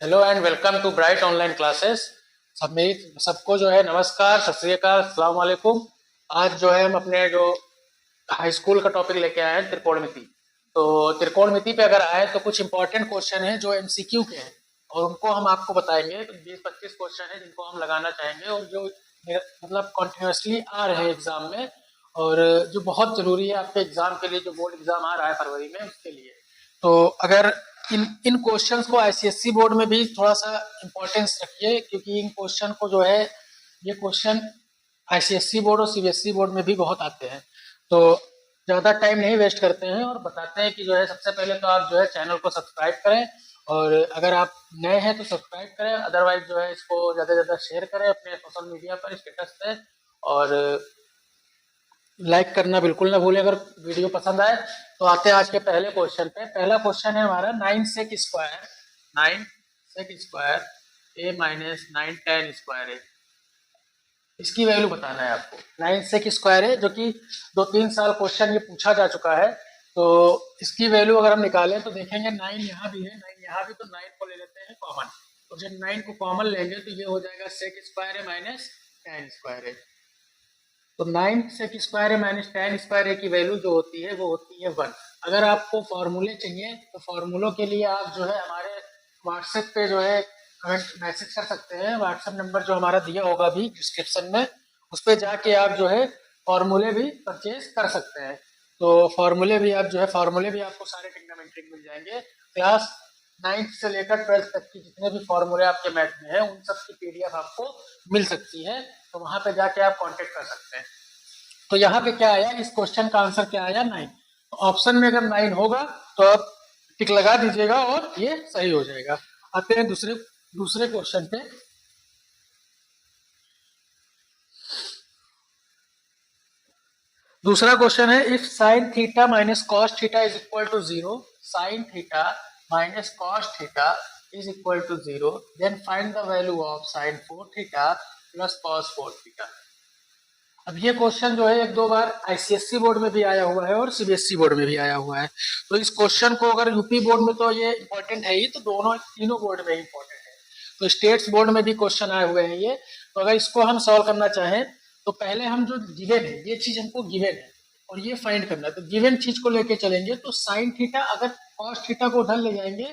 Hello and welcome to Bright online classes. सबको जो है नमस्कार, सत श्री अकाल, अस्सलाम वालेकुम। आज जो है हम अपने जो हाई स्कूल का टॉपिक लेके आए हैं त्रिकोणमिति। तो त्रिकोणमिति पे अगर आए तो कुछ इंपॉर्टेंट क्वेश्चन हैं जो एमसीक्यू के हैं और उनको हम आपको बताएंगे। तो 20-25 क्वेश्चन है जिनको हम लगाना चाहेंगे और जो मतलब कॉन्टिन्यूसली आ रहे हैं एग्जाम में और जो बहुत जरूरी है आपके एग्जाम के लिए, जो बोर्ड एग्जाम आ रहा है फरवरी में उसके लिए। तो अगर इन इन क्वेश्चंस को आईसीएससी बोर्ड में भी थोड़ा सा इम्पोर्टेंस रखिए, क्योंकि इन क्वेश्चन को जो है ये क्वेश्चन आईसीएससी बोर्ड और सीबीएसई बोर्ड में भी बहुत आते हैं। तो ज़्यादा टाइम नहीं वेस्ट करते हैं और बताते हैं कि जो है सबसे पहले तो आप जो है चैनल को सब्सक्राइब करें और अगर आप नए हैं तो सब्सक्राइब करें, अदरवाइज जो है इसको ज़्यादा से ज़्यादा शेयर करें अपने सोशल मीडिया पर, स्टेटस पे। और लाइक करना बिल्कुल ना भूलें अगर वीडियो पसंद आए। तो आते हैं आज के पहले क्वेश्चन पे। पहला क्वेश्चन है हमारा 9 सेक स्क्वायर, 9 सेक स्क्वायर ए माइनस 9 टेन स्क्वायर है, इसकी वैल्यू बताना है आपको। 9 सेक स्क्वायर है जो कि 2-3 साल क्वेश्चन ये पूछा जा चुका है। तो इसकी वैल्यू अगर हम निकालें तो देखेंगे 9 यहाँ भी है, 9 यहाँ भी, तो 9 को ले लेते हैं कॉमन। तो जब 9 को कॉमन लेंगे तो ये हो जाएगा सेक स्क्वायर है माइनस टेन स्क्वायर है। तो 9 सेक स्क्वायर है माइनस टेन स्क्वायर है की वैल्यू जो होती है वो होती है 1। अगर आपको फॉर्मूले चाहिए तो फॉर्मूलों के लिए आप जो है हमारे व्हाट्सएप पे जो है कमेंट मैसेज कर सकते हैं। व्हाट्सएप नंबर जो हमारा दिया होगा भी डिस्क्रिप्शन में, उस पर जाके आप जो है फॉर्मूले भी परचेज कर सकते हैं। तो फॉर्मूले भी आप जो है फॉर्मूले भी आपको सारे टिग्नोमेट्रिक मिल जाएंगे। क्लास 9th से लेकर 12th तक की जितने भी फॉर्मूले आपके मैथ में है उन सब की पीडीएफ आपको मिल सकती है। तो वहां पे जाके आप कांटेक्ट कर सकते हैं। तो यहाँ पे क्या आया, इस क्वेश्चन का आंसर क्या आया 9। तो ऑप्शन में अगर 9 होगा तो आप टिक लगा दीजिएगा और ये सही हो जाएगा। आते हैं दूसरे दूसरे क्वेश्चन पे। दूसरा क्वेश्चन है if sine theta minus cos theta is equal to zero, sine theta minus cos theta is equal to zero, then find the value of sine 4 theta plus cos 4 theta. अब ये question जो है एक दो बार ICSC board में भी आया हुआ है और सीबीएसई बोर्ड में भी आया हुआ है। तो इस क्वेश्चन को अगर यूपी बोर्ड में तो ये इंपॉर्टेंट है ही, तो दोनों तीनों बोर्ड में इंपॉर्टेंट है। तो स्टेट्स बोर्ड में भी क्वेश्चन आए हुए हैं ये। तो अगर इसको हम सॉल्व करना चाहें तो पहले हम जो गिवन है, ये चीज हमको गिवन है और ये फाइंड करना है। तो गिवन चीज को लेके चलेंगे तो साइन थीटा अगर कॉस थीटा को उधर ले जाएंगे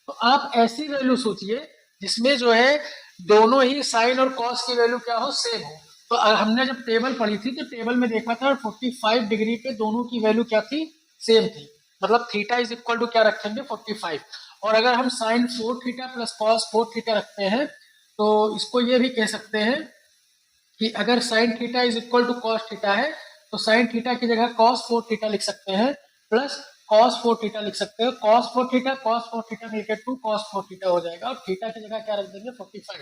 तो आप ऐसी वैल्यू सोचिए जिसमें जो है दोनों ही साइन और कॉस की वैल्यू क्या हो, सेम हो। तो हमने जब टेबल पढ़ी थी तो टेबल में देखा था 45 डिग्री पे दोनों की वैल्यू क्या थी, सेम थी। मतलब थीटा इज इक्वल टू क्या रखेंगे 45। और अगर हम sine 4 theta plus cos 4 theta रखते हैं तो इसको ये भी कह सकते हैं कि अगर sine theta is equal to cos theta है तो साइन थीटा की जगह कॉस 4 थीटा लिख सकते हैं प्लस कॉस 4 थीटा लिख सकते हैं। कॉस 4 थीटा मिलकर 2 कॉस 4 थीटा हो जाएगा और थीटा की जगह क्या रख देंगे 45।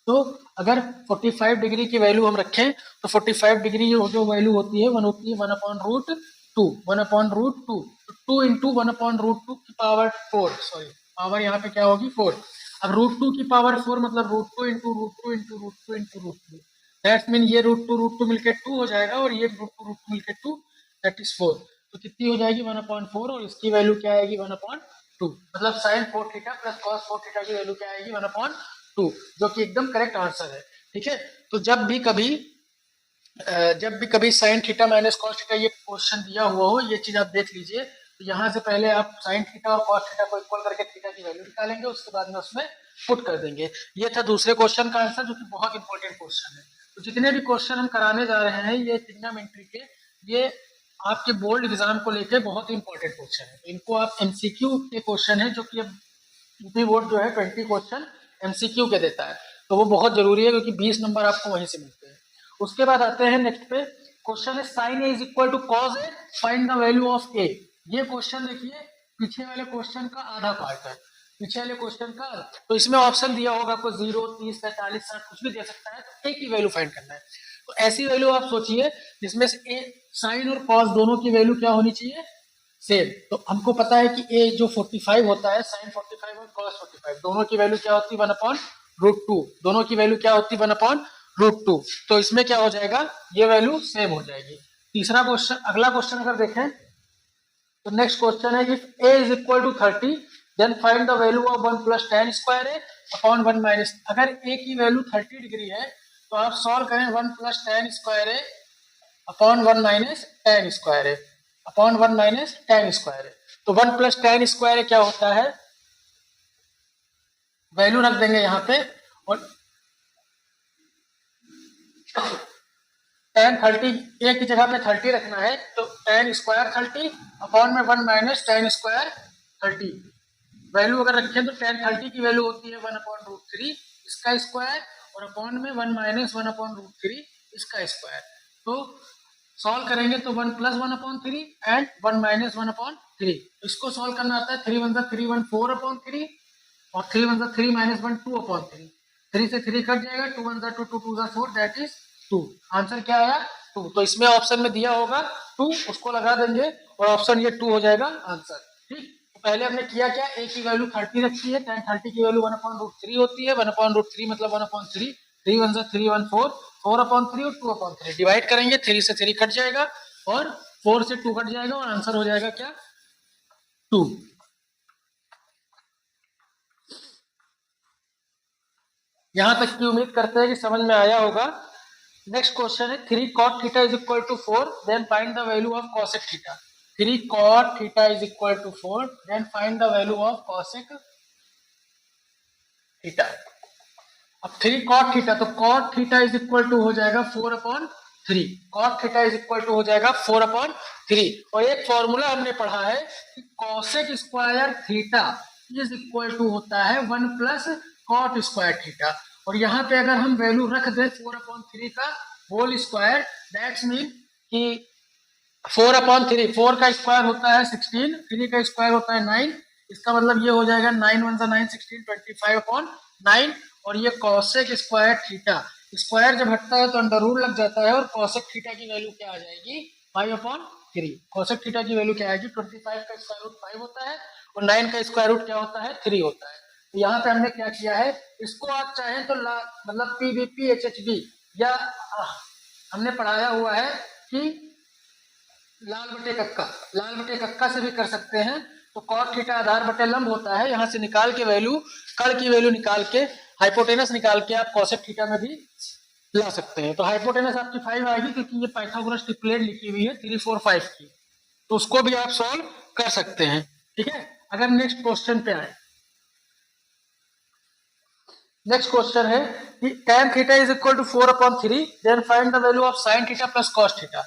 तो अगर 45 डिग्री की वैल्यू हम रखें तो 45 डिग्री जो वैल्यू होती है वन होती है 1/√2, 1/√2। तो 2 इंटू 1/√2 की पावर 4, सॉरी पावर यहाँ पे क्या होगी 4। अब √2 की पावर 4 मतलब √2 into √2 into √2 into √2, that mean ये √2 मिलकर 2 हो जाएगा और ये √2 मिलकर 2, दैट इज 4। तो कितनी हो जाएगी 1/4 और इसकी वैल्यू क्या आएगी 1/2। मतलब sine 4 theta plus cos 4 theta की वैल्यू क्या आएगी 1/2, जो कि एकदम करेक्ट आंसर है। ठीक है। तो जब भी कभी sign theta minus cos theta ये क्वेश्चन दिया हुआ हो, ये चीज आप देख लीजिए। तो यहाँ से पहले आप साइन थीटा और कॉस थीटा को इक्वल करके थीटा की वैल्यू निकालेंगे, उसके बाद में उसमें पुट कर देंगे। ये था दूसरे क्वेश्चन का आंसर जो कि बहुत इंपॉर्टेंट क्वेश्चन है। तो जितने भी क्वेश्चन हम कराने जा रहे हैं ये ट्रिग्नोमेट्री के, ये आपके बोर्ड एग्जाम को लेकर बहुत इंपॉर्टेंट क्वेश्चन है। इनको आप एमसीक्यू के क्वेश्चन है जो कि अब यूपी बोर्ड जो है 20 क्वेश्चन एमसीक्यू के देता है। तो वो बहुत जरूरी है क्योंकि 20 नंबर आपको वहीं से मिलते हैं। उसके बाद आते हैं नेक्स्ट पे, क्वेश्चन है sine A is equal to cos A, find the value of A. ये क्वेश्चन देखिए पीछे वाले क्वेश्चन का आधा पार्ट है, पीछे वाले क्वेश्चन का। तो इसमें ऑप्शन दिया होगा आपको 0, 30, 45, 60 कुछ भी दे सकता है। तो ए की वैल्यू फाइंड करना है। तो ऐसी वैल्यू आप सोचिए जिसमें से ए साइन और कॉस दोनों की वैल्यू क्या होनी चाहिए, सेम। तो हमको पता है कि ए जो 45 होता है, साइन 45 और कॉस 45 दोनों की वैल्यू क्या होती है 1/√2, दोनों की वैल्यू क्या होती है 1/√2। तो इसमें क्या हो जाएगा, ये वैल्यू सेम हो जाएगी। तीसरा क्वेश्चन, अगला क्वेश्चन अगर देखें तो नेक्स्ट क्वेश्चन है if A is equal to 30 then find the value of 1 plus tan square A. Upon 1 minus, अगर ए की वैल्यू 30 डिग्री है तो आप सॉल्व करें 1 plus tan square A upon 1 minus tan square A upon 1 minus tan square ए। तो 1 plus tan square ए क्या होता है, वैल्यू रख देंगे यहाँ पे, और tan 30 ए की जगह पे 30 रखना है, तो tan स्क्वायर 30 अपॉन में 1 माइनस tan स्क्वायर 30, वैल्यू अगर रखें तो tan 30 की वैल्यू होती है 1 अपॉन रूट 3 इसका स्क्वायर, और अपॉन में 1 माइनस 1 अपॉन रूट 3 इसका स्क्वायर। तो सॉल्व करेंगे तो 1 plus 1 upon 3 and 1 minus 1 upon 3, इसको सॉल्व करना आता है 3 1 3 1 4 अपॉन 3 और 3 1 3 माइनस 1 2 अपॉन 3, 3 से 3 कट जाएगा, 2 1 2 2 2 4 दैट इज 2, आंसर क्या आया 2। तो इसमें ऑप्शन में दिया होगा 2, उसको लगा देंगे और ऑप्शन ये 2 हो जाएगा आंसर। ठीक, तो पहले हमने किया क्या, ए की वैल्यू 30 रखी है, tan 30 की वैल्यू 1 अपॉन रूट 3 होती है, 1 अपॉन रूट 3 मतलब 1 अपॉन 3, 3 1 3 1 4, 4 अपॉन 3 और 2 अपॉन 3, डिवाइड करेंगे, 3 से 3 कट जाएगा और 4 से 2 कट जाएगा और आंसर हो जाएगा क्या 2। यहां तक की उम्मीद करते हैं कि समझ में आया होगा। नेक्स्ट क्वेश्चन है 3 cot theta is equal to 4 then find the value of cosec theta. 3 cot theta is equal to 4 then find the value of cosec theta. अब 3 cot थीटा, तो cot theta is equal to हो जाएगा 4 upon 3, cot theta is equal to हो जाएगा 4 upon 3, और एक formula हमने पढ़ा है कि cosec square theta is equal to होता है 1 प्लस cot स्क्वायर थीटा, और यहाँ पे अगर हम वैल्यू रख दें 4 अपॉन 3 का होल स्क्वायर, दैट्स मीन कि 4 अपॉन 3, 4 का स्क्वायर होता है 16, 3 का स्क्वायर होता है 9, इसका मतलब ये हो जाएगा 9 1 9 16 25 अपॉन 9, और ये cosec स्क्वायर थीटा, स्क्वायर जब हटता है तो अंडर रूट लग जाता है, और cosec थीटा की वैल्यू क्या आ जाएगी 5 अपॉन 3, cosec थीटा की वैल्यू क्या आएगी 25 का स्क्वायर रूट 5 होता है और 9 का स्क्वायर रूट क्या होता है 3 होता है। तो यहाँ पे हमने क्या किया है, इसको आप चाहें तो मतलब पीवीपी एचएचबी या हमने पढ़ाया हुआ है कि लाल बटे कक्का से भी कर सकते हैं। तो cot थीटा आधार बटे लंब होता है, यहाँ से निकाल के वैल्यू, कड़ की वैल्यू निकाल के हाइपोटेनस निकाल के आप cosec थीटा में भी ला सकते हैं। तो हाइपोटेनस आपकी 5 आएगी क्योंकि ये पाइथागोरस ट्रिपलेट लिखी हुई है 3 4 5 की, तो उसको भी आप सॉल्व कर सकते हैं। ठीक है, अगर नेक्स्ट क्वेश्चन पे आए, नेक्स्ट क्वेश्चन है कि tan theta is equal to 4 upon 3 then find the value of sin theta plus cos theta.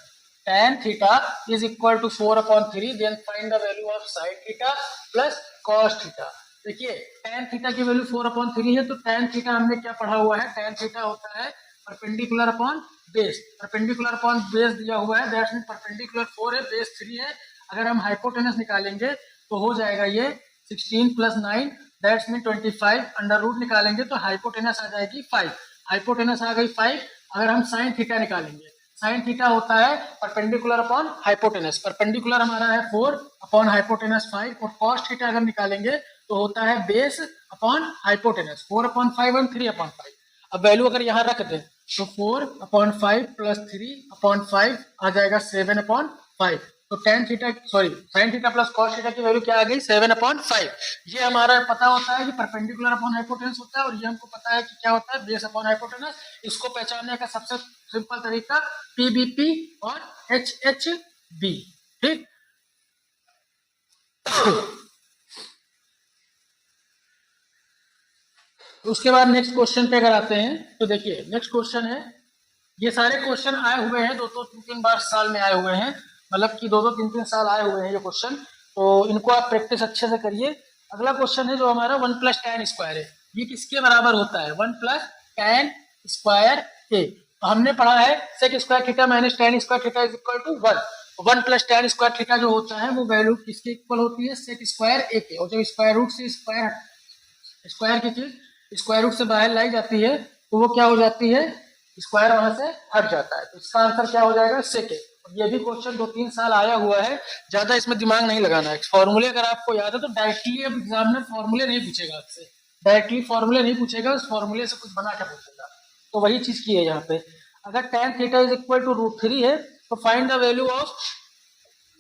tan theta is equal to 4 upon 3 then find the value of sin theta plus cos theta. देखिए tan theta की value 4 upon 3 है, तो tan theta हमने क्या पढ़ा हुआ है, tan theta होता है perpendicular upon base, perpendicular upon base दिया हुआ है, दैट्स मीन परपेंडिकुलर 4 है, बेस 3 है, अगर हम हाइपोटेनस निकालेंगे तो हो जाएगा ये 16 plus 9 that's mean 25, under root निकालेंगे तो हाइपोटेनस आ जाएगी 5, हाइपोटेनस आ गई 5। अगर हम साइन थीटा निकालेंगे, साइन थीटा होता है परपेंडिकुलर अपॉन हाइपोटेनस, परपेंडिकुलर हमारा है 4 अपॉन हाइपोटेनस 5, और कॉस थीटा अगर निकालेंगे तो होता है बेस अपॉन हाइपोटेनस 4 अपॉन 5 और 3 अपॉन 5। अब वैल्यू अगर यहाँ रख दें तो 4 अपॉन 5 प्लस 3 अपॉन 5 आ जाएगा 7 अपॉन 5, तो tan theta sin theta plus cos theta की वैल्यू क्या आ गई 7 अपॉन 5। ये हमारा पता होता है कि परपेंडिकुलर अपॉन हाइपोटेनस होता है, और ये हमको पता है कि क्या होता है बेस अपॉन हाइपोटेनस। इसको पहचानने का सबसे सिंपल तरीका पीबीपी और एचएचबी। ठीक, उसके बाद नेक्स्ट क्वेश्चन पे अगर आते हैं तो देखिए नेक्स्ट क्वेश्चन है, ये सारे क्वेश्चन आए हुए हैं 2-2 3-3 बार साल में आए हुए हैं, मतलब कि 2-2 3-3 साल आए हुए हैं ये क्वेश्चन, तो इनको आप प्रैक्टिस अच्छे से करिए। अगला क्वेश्चन है जो हमारा 1 प्लस tan स्क्वायर है, ये किसके बराबर होता है 1 प्लस tan स्क्वायर ए। तो हमने पढ़ा है sec square theta minus tan square theta is equal to 1, 1 plus tan square theta जो होता है वो वैल्यू किसके इक्वल होती है सेक स्क्वायर ए के, और जब स्क्वायर रूट से स्क्वायर की चीज स्क्वायर रूट से बाहर लाई जाती है तो वो क्या हो जाती है, स्क्वायर वहां से हट जाता है, तो इसका आंसर क्या हो जाएगा सेक। ये भी क्वेश्चन 2-3 साल आया हुआ है, ज्यादा इसमें दिमाग नहीं लगाना है। फॉर्मूले अगर आपको याद है तो डायरेक्टली अब एग्जाम में फॉर्मूले नहीं पूछेगा आपसे, डायरेक्टली फॉर्मूले नहीं पूछेगा, उस फॉर्मूले से कुछ बना के पूछेगा। तो वही चीज की है यहाँ पे, अगर tan theta is equal to root 3 है तो find the value of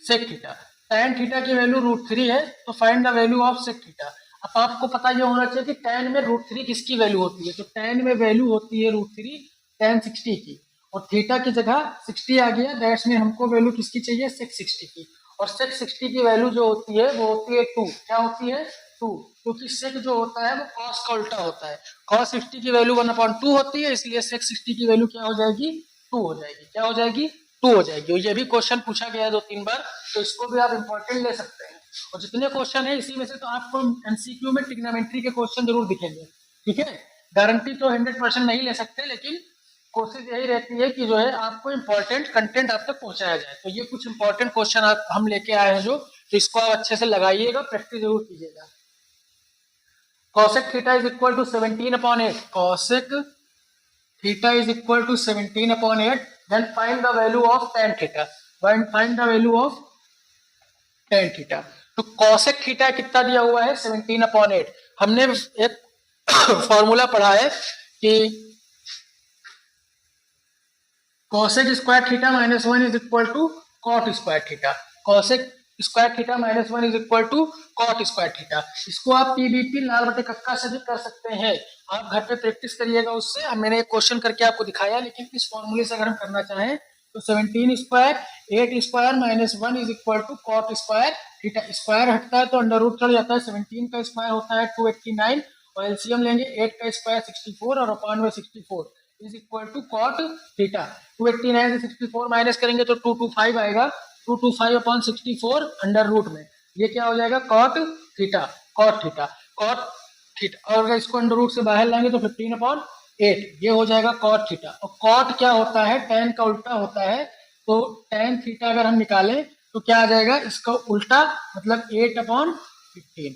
sec theta, tan theta की वैल्यू रूट 3 है तो find the value of sec theta. अब आपको पता ये होना चाहिए कि tan में √3 किसकी वैल्यू होती है, तो tan में वैल्यू होती है √3 tan 60 की, और थीटा की जगह 60 आ गया, दैट्स मीन हमको वैल्यू किसकी चाहिए, sec 60 की, और sec 60 की वैल्यू जो होती है वो होती है 2, क्या होती है 2, क्योंकि sec जो होता है वो cos का उल्टा होता है, cos 60 की वैल्यू 1/2 होती है, इसलिए sec 60 की वैल्यू क्या हो जाएगी, 2 हो जाएगी, क्या हो जाएगी, 2 हो जाएगी। और ये भी क्वेश्चन पूछा गया है 2-3 बार, तो इसको भी आप इंपॉर्टेंट ले सकते हैं। और जितने क्वेश्चन है इसी में से तो आपको एमसीक्यू में ट्रिग्नोमेट्री के क्वेश्चन जरूर दिखेंगे, ठीक है, गारंटी तो 100% नहीं ले सकते, लेकिन कोशिश यही रहती है कि जो है आपको इंपॉर्टेंट कंटेंट आप तक पहुंचाया जाए। तो ये कुछ इंपॉर्टेंट क्वेश्चन आप हम लेके आए हैं जो, तो इसको आप अच्छे से लगाइएगा, प्रैक्टिस जरूर कीजिएगा। cosec theta is equal to 17/8, cosec theta is equal to 17/8, then find the value of tan theta, find the value of tan theta. तो cosec थीटा कितना दिया हुआ है, 17/8। हमने एक फॉर्मूला पढ़ा है कि cosec square theta -1 is equal to cot square theta, cosec square theta -1 is equal to cot square theta. इसको आप पीबीपी लाल बटे कक्का से भी कर सकते हैं, आप घर पे प्रैक्टिस करिएगा उससे। अब मैंने एक क्वेश्चन करके आपको दिखाया, लेकिन इस फॉर्मूले से अगर हम करना चाहें तो 17 square 8 square -1 is equal to cot square theta, square हटता है तो अंडर रूट चढ़ जाता है, 17 का स्क्वायर होता है 289, और एलसीएम लेंगे 8 का स्क्वायर 64 और अपान में 64 is equal to cot theta. 289 से 64 माइनस करेंगे तो 225 आएगा, 225/64 अंडर रूट में, ये क्या हो जाएगा, cot theta, cot theta, cot theta, और अगर इसको अंडर रूट से बाहर लाएंगे तो 15/8, ये हो जाएगा cot थीटा। और cot क्या होता है, tan का उल्टा होता है, तो tan थीटा अगर हम निकालें तो क्या आ जाएगा, इसका उल्टा मतलब 8/15,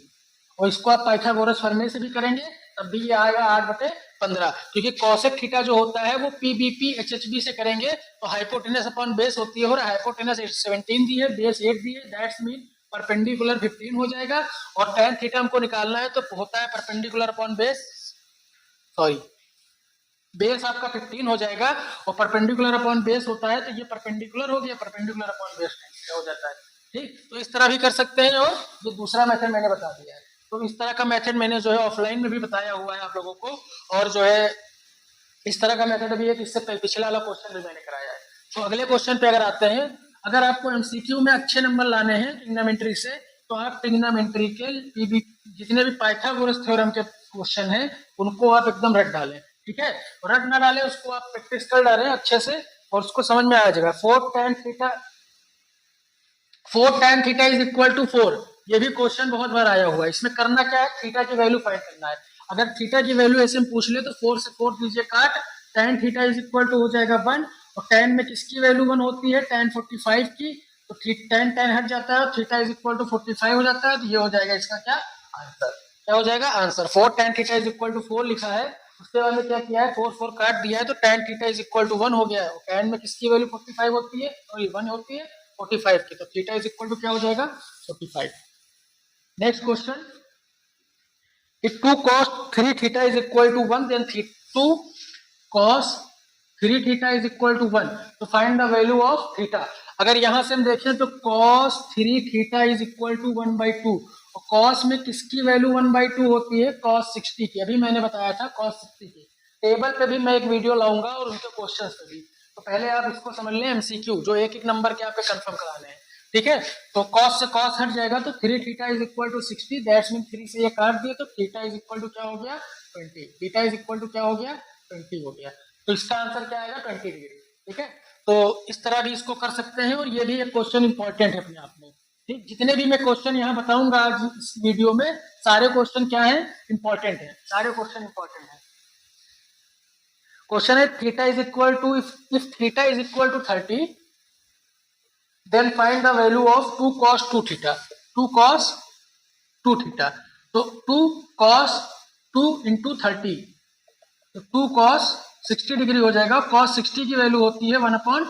और इसको आप पाइथागोरस फॉर्मूले से भी करेंगे तब भी ये आएगा 8/15, क्योंकि cosec थीटा जो होता है वो पीबीपी एचएचबी से करेंगे तो हाइपोटेनस अपॉन बेस होती है, और हाइपोटेनस 17 दी है, बेस 8 दी है, दैट्स मीन परपेंडिकुलर 15 हो जाएगा, और tan थीटा हमको निकालना है तो होता है perpendicular upon base, sorry base आपका 15 हो जाएगा, और परपेंडिकुलर अपॉन बेस होता है तो ये परपेंडिकुलर हो गया, परपेंडिकुलर अपॉन बेस हो जाता है, ठीक। तो इस तरह भी कर सकते हैं, और जो दूसरा मेथड मैंने बता दिया है, तो इस तरह का मेथड मैंने जो है ऑफलाइन में भी बताया हुआ है आप लोगों को, और जो है इस तरह का मेथड भी है कि इससे पिछला वाला क्वेश्चन भी मैंने कराया है। तो अगले क्वेश्चन पे अगर आते हैं, अगर आपको एमसीक्यू में अच्छे नंबर लाने हैं ट्रिग्नोमेट्री से, तो आप ट्रिग्नोमेट्री के जितने भी पाइथागोरस थ्योरम के क्वेश्चन हैं उनको आप एकदम रट डालें, ठीक है, रट ना डालें, उसको आप प्रैक्टिस कर डालें अच्छे से, और उसको समझ में आ जाएगा। 4 tan theta is equal to 4, ये भी क्वेश्चन बहुत बार आया हुआ है। इसमें करना क्या है, थीटा की वैल्यू फाइंड करना है। अगर थीटा की वैल्यू ऐसे में पूछ ले तो 4 से 4 दीजिए काट, tan theta is equal to हो जाएगा 1, और tan में किसकी वैल्यू 1 होती है, tan 45 की, तो tan हट जाता है, थीटा इज इक्वल टू 45 हो जाता है, तो ये हो जाएगा इसका क्या आंसर, क्या हो जाएगा answer. 4 tan theta is equal to 4 लिखा है, उसके बाद में क्या किया है, 4 काट दिया है, तो tan theta is equal to 1 हो गया है, और tan में किसकी वैल्यू 45 होती है, और ये 1 होती है 45 की, तो थीटा इज इक्वल टू क्या हो जाएगा 45। Next question, if 2 cos 3 theta is equal to 1, then 2 cos 3 theta is equal to 1, तो find the value of theta. अगर यहां से हम देखें तो cos 3 theta is equal to 1/2, और cos में किसकी वैल्यू 1/2 होती है, cos 60 की, अभी मैंने बताया था cos 60 की, टेबल पे भी मैं एक वीडियो लाऊंगा और उनके क्वेश्चंस पे भी, तो पहले आप इसको समझ लें एमसीक्यू जो एक एक नंबर के आपको कंफर्म कराने हैं, ठीक है। तो cos से cos हट जाएगा, तो 3 theta is equal to 60, that's mean 3 से ये काट दिए, तो थीटा इज इक्वल टू क्या हो गया 20, थीटा इज इक्वल टू क्या हो गया 20 हो गया, तो इसका आंसर क्या आएगा 20 डिग्री, ठीक है। तो इस तरह भी इसको कर सकते हैं, और ये भी एक क्वेश्चन इंपॉर्टेंट है अपने आप में, ठीक। जितने भी मैं क्वेश्चन यहाँ बताऊंगा आज इस वीडियो में, सारे क्वेश्चन क्या है इंपॉर्टेंट है, सारे क्वेश्चन इंपॉर्टेंट है। क्वेश्चन है theta is equal to, if theta is equal to 30, then find the value of 2 cos 2 theta, 2 cos 2 theta, तो 2 cos 2 into 30, तो 2 cos 60 डिग्री हो जाएगा, cos 60 की वैल्यू होती है 1/2,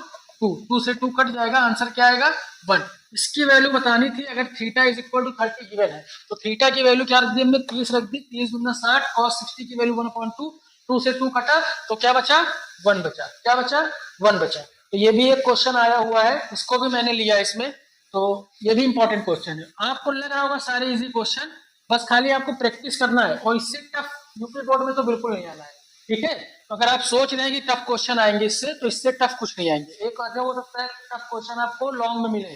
2 से 2 कट जाएगा, आंसर क्या आएगा 1। इसकी वैल्यू बतानी थी, अगर theta is equal to 30 given है, तो थीटा की वैल्यू क्या रख दी हमने 30 रख दी, 30 गुना 60, cos 60 की वैल्यू 1/2, 2 से 2 कटा तो क्या बचा 1 बचा, क्या बचा 1 बचा। तो ये भी एक क्वेश्चन आया हुआ है, इसको भी मैंने लिया इसमें, तो ये भी इंपॉर्टेंट क्वेश्चन है। आपको लग रहा होगा सारे इजी क्वेश्चन, बस खाली आपको प्रैक्टिस करना है, और इससे टफ यूपी बोर्ड में तो बिल्कुल नहीं आना है। ठीक है, तो अगर आप सोच रहे हैं कि टफ क्वेश्चन आएंगे इससे, तो इससे टफ कुछ नहीं आएंगे। एक आधा हो सकता है टफ क्वेश्चन आपको लॉन्ग में मिले,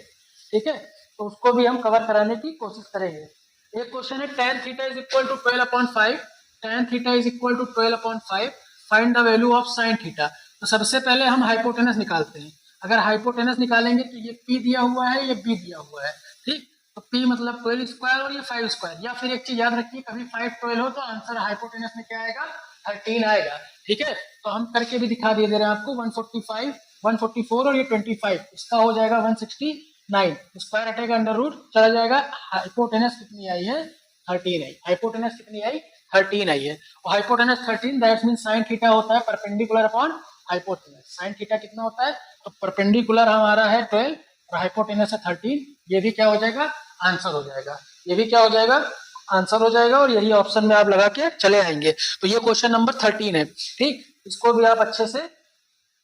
ठीक है, तो उसको भी हम कवर कराने की कोशिश करेंगे। एक क्वेश्चन है tan theta is equal to 12/5, tan theta is equal to 12/5, find the value of sin theta. तो सबसे पहले हम हाइपोटेनस निकालते हैं। अगर हाइपोटेनस निकालेंगे तो ये P दिया हुआ है, ये B दिया हुआ है, ठीक। तो P मतलब 12 स्क्वायर और ये 5 स्क्वायर, या फिर एक चीज याद रखिए, कभी 5 12 हो तो आंसर हाइपोटेनस में क्या आएगा, 13 आएगा। ठीक है, तो हम करके भी दिखा दे रहे हैं आपको। 145, 144 और ये 25, इसका हो जाएगा 169, स्क्वायर हटेगा, अंडर रूट चला जाएगा। हाइपोटेनस कितनी आई है, 13 आई। हाइपोटेनस कितनी आई, 13 आई है। और hypotenuse 13, that mean sine theta होता है perpendicular upon hypotenuse. Sine theta कितना होता है, तो परपेंडिकुलर हमारा है 12 और हाइपोटेनस है 13। ये भी क्या हो जाएगा, आंसर हो जाएगा। ये भी क्या हो जाएगा, आंसर हो जाएगा, और यही ऑप्शन में आप लगा के चले आएंगे। तो ये क्वेश्चन नंबर 13 है, ठीक। इसको भी आप अच्छे से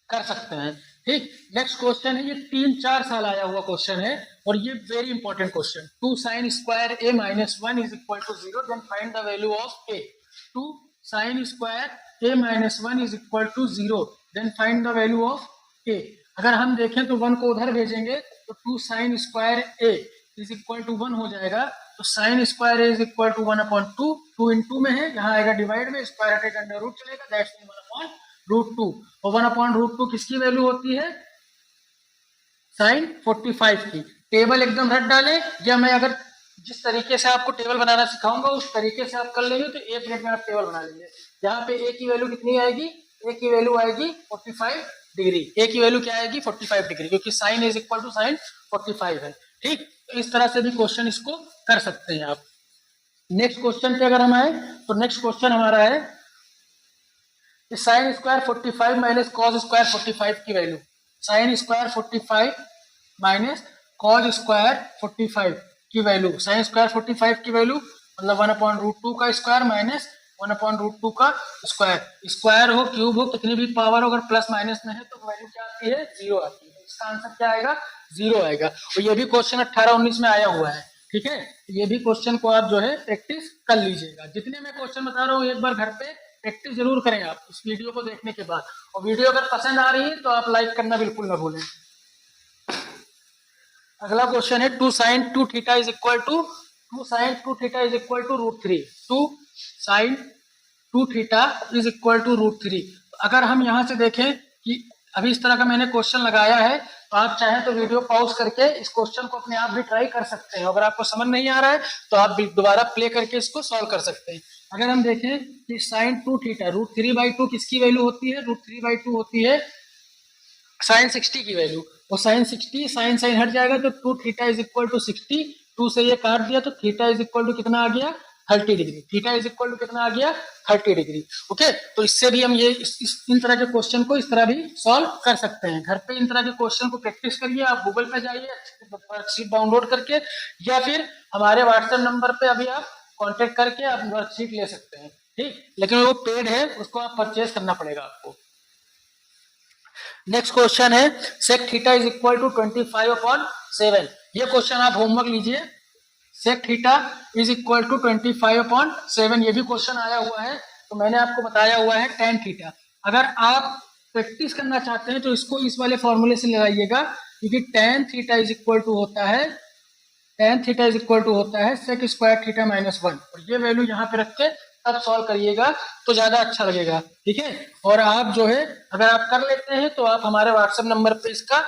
कर सकते हैं, ठीक। नेक्स्ट क्वेश्चन है, ये 3-4 साल आया हुआ क्वेश्चन है, और ये very important question. 2 sin square a minus 1 is equal to 0, then find the value of a। 2 sin square a minus 1 is equal to 0, then find the value of a। अगर हम देखें तो 1 को उधर भेजेंगे तो 2 sin square a is equal to 1 हो जाएगा। तो sin square a is equal to 1/2, 2 into में है, यहाँ आएगा डिवाइड में, स्क्वायर हटेगा, अंडर रूट चलेगा, दैट्स मीन 1/√2। और 1/√2 किसकी वैल्यू होती है, sin 45 की। टेबल एकदम रट डालें, या मैं अगर जिस तरीके से आपको टेबल बनाना सिखाऊंगा उस तरीके से आप कर लेंगे तो 1 मिनट में आप टेबल बना लेंगे। यहाँ पे a की वैल्यू कितनी आएगी, a की वैल्यू आएगी 45 डिग्री। a की वैल्यू क्या आएगी, 45 डिग्री, क्योंकि sin is equal to sin 45 है, ठीक। तो इस तरह से भी क्वेश्चन इसको कर सकते हैं आप। नेक्स्ट क्वेश्चन पे अगर हम आए तो नेक्स्ट क्वेश्चन हमारा है sine square 45 minus cos square 45 की value. Sine square 45 minus cos square 45 की वैल्यू। साइन स्क्वायर 45 की वैल्यू मतलब 1/√2 का स्क्वायर माइनस 1/√2 का स्क्वायर। स्क्वायर हो, क्यूब हो, कितनी भी पावर हो, अगर प्लस माइनस में है तो वैल्यू क्या आती है, 0 आती है। इसका आंसर क्या आएगा, 0 आएगा। और ये भी क्वेश्चन 18-19 में आया हुआ है, ठीक है। ये भी क्वेश्चन को आप जो है प्रैक्टिस कर लीजिएगा। जितने मैं क्वेश्चन बता रहा हूँ एक बार घर पे प्रैक्टिस जरूर करें आप इस वीडियो को देखने के बाद। और वीडियो अगर पसंद आ रही है तो आप लाइक करना बिल्कुल ना भूलें। अगला क्वेश्चन है 2 sin 2 theta is equal to 2 sin 2 theta is equal to √3। 2 sin 2 theta is equal to √3। अगर हम यहाँ से देखें कि अभी इस तरह का मैंने क्वेश्चन लगाया है, तो आप चाहें तो वीडियो पॉज करके इस क्वेश्चन को अपने आप भी ट्राई कर सकते हैं। अगर आपको समझ नहीं आ रहा है तो आप दोबारा प्ले करके इसको सॉल्व कर सकते हैं। अगर हम देखें कि sin 2 थीटा √3/2 किसकी वैल्यू होती है, √3/2 होती है sin 60 की वैल्यू। और sin 60 साइन साइन हट जाएगा तो 2 थीटा इज इक्वल टू 60। 2 से ये काट दिया तो थीटा इज इक्वल टू कितना आ गया, 30 degree. Theta is equal to कितना आ गया, 30 डिग्री। ओके, तो इससे भी हम ये इन तरह के क्वेश्चन को इस तरह भी सॉल्व कर सकते हैं। घर पे इन तरह के क्वेश्चन को प्रैक्टिस करिए। आप गूगल पे जाइए, वर्कशीट डाउनलोड करके, या फिर हमारे व्हाट्सएप नंबर पे अभी आप कॉन्टेक्ट करके आप वर्कशीट ले सकते हैं, ठीक। लेकिन वो पेड है, उसको आप परचेज करना पड़ेगा आपको। नेक्स्ट क्वेश्चन है sec theta is equal to 25/7। ये क्वेश्चन आप होमवर्क लीजिए। sec theta is equal to 25/7, ये भी क्वेश्चन आया हुआ है। तो मैंने आपको बताया हुआ है tan थीटा। अगर आप प्रैक्टिस करना चाहते हैं तो इसको इस वाले फॉर्मूले से लगाइएगा, क्योंकि tan theta is equal to होता है sec स्क्वायर थीटा माइनस 1। और ये वैल्यू यहाँ पे रख के तब सॉल्व करिएगा तो ज्यादा अच्छा लगेगा, ठीक है। और आप जो है अगर आप कर लेते हैं तो आप हमारे व्हाट्सएप नंबर पे इसका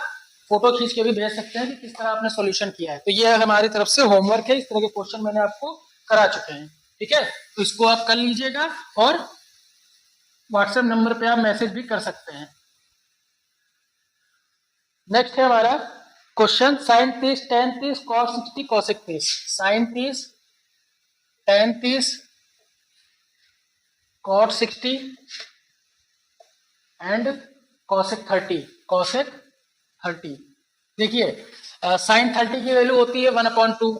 फोटो खींच के भी भेज सकते हैं कि किस तरह आपने सॉल्यूशन किया है। तो ये हमारी तरफ से होमवर्क है, इस तरह के क्वेश्चन मैंने आपको करा चुके हैं, ठीक है। तो इसको आप कर लीजिएगा और व्हाट्सएप नंबर पे आप मैसेज भी कर सकते हैं। नेक्स्ट है हमारा question sin 30 tan 30 cos 60 cosec 30। sin 30 tan 30 cot 60 and cosec 30। देखिए sin 30 की वैल्यू होती है 1/2,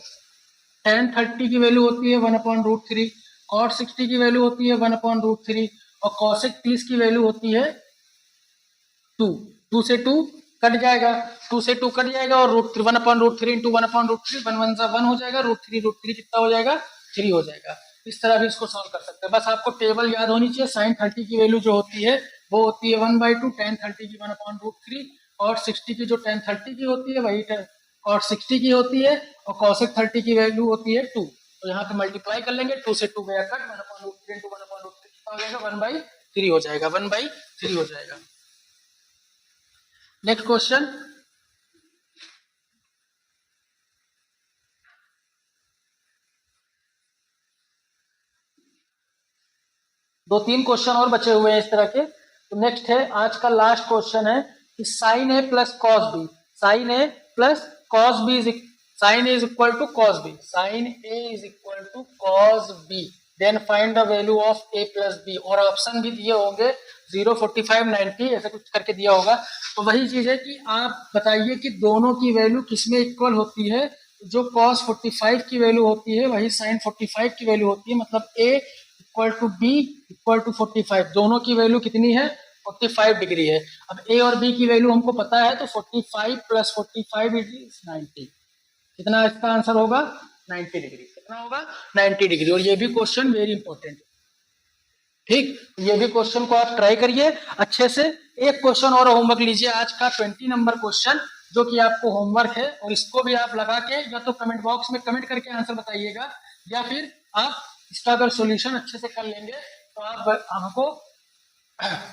tan 30 की वैल्यू होती है 1/√3, cot 60 की वैल्यू होती है 1/√3 और cosec 30 की वैल्यू होती है 2। 2 से 2 कट जाएगा, 2 से 2 कट जाएगा और 1/√3 इंटू 1/√3 1 1 हो जाएगा। √3 कितना हो जाएगा, 3 हो जाएगा। इस तरह भी इसको सॉल्व कर सकते हैं। बस आपको टेबल याद होनी चाहिए। साइन 30 की वैल्यू जो होती है वो होती है 1/2, tan 30 की 1/√3, और 60 की जो tan 30 की होती है वही और 60 की होती है, और cosec 30 की वैल्यू होती है 2। तो यहाँ पे मल्टीप्लाई कर लेंगे, 2 से 2 गया कट, 1/√3 into 1/√3 कितना हो जाएगा, 1/3 हो जाएगा, 1/3 हो जाएगा। नेक्स्ट क्वेश्चन, दो तीन क्वेश्चन और बचे हुए हैं इस तरह के। तो नेक्स्ट है आज का लास्ट क्वेश्चन है कि sine A plus cos B, sine A plus cos B is sine A is equal to cos B, sine A is equal to cos B, then find the value of A plus B. और option भी दिए होंगे 0, 45, 90 ऐसा कुछ करके दिया होगा। तो वही चीज है कि आप बताइए कि दोनों की वैल्यू किसमें इक्वल होती है। जो cos 45 की वैल्यू होती है वही sin 45 की वैल्यू होती है, मतलब a equal to B equal to 45, दोनों की वैल्यू कितनी है, 45 डिग्री है। अब a और b की वैल्यू हमको पता है, तो 45 प्लस 45 इज 90। कितना इसका आंसर होगा, 90 डिग्री। कितना होगा, 90 डिग्री। और ये भी क्वेश्चन वेरी इंपॉर्टेंट, ठीक, ये भी क्वेश्चन को आप ट्राई करिए अच्छे से। एक क्वेश्चन और होमवर्क लीजिए आज का 20 नंबर क्वेश्चन, जो कि आपको होमवर्क है, और इसको भी आप लगा के या तो कमेंट बॉक्स में कमेंट करके आंसर बताइएगा, या फिर आप इसका अगर सॉल्यूशन अच्छे से कर लेंगे तो आप हमको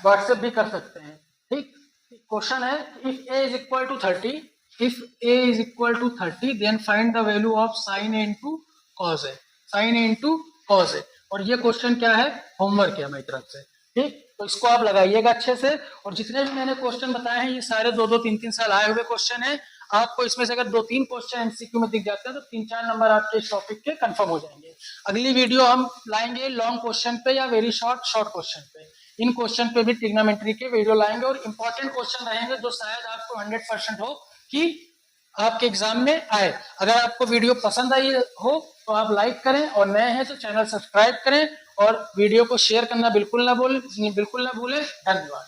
व्हाट्सएप भी कर सकते हैं, ठीक। क्वेश्चन है, if a is equal to 30, if a is equal to 30 then find the value of sine a into cos a, sine a into cos a। और ये क्वेश्चन क्या है, होमवर्क है हमारी तरफ से, ठीक। तो इसको आप लगाइएगा अच्छे से। और जितने भी मैंने क्वेश्चन बताए हैं ये सारे 2-2, 3-3 साल आए हुए क्वेश्चन है। आपको इसमें से अगर 2-3 क्वेश्चन एमसीक्यू में दिख जाते हैं तो 3-4 नंबर आपके इस टॉपिक के कंफर्म हो जाएंगे। अगली वीडियो हम लाएंगे लॉन्ग क्वेश्चन पे या वेरी शॉर्ट क्वेश्चन पे। इन क्वेश्चन पे भी ट्रिग्नोमेट्री के वीडियो लाएंगे, और इंपॉर्टेंट क्वेश्चन रहेंगे जो शायद आपको 100% हो कि आपके एग्जाम में आए। अगर आपको वीडियो पसंद आई हो तो आप लाइक करें, और नए हैं तो चैनल सब्सक्राइब करें, और वीडियो को शेयर करना बिल्कुल ना भूलें। धन्यवाद।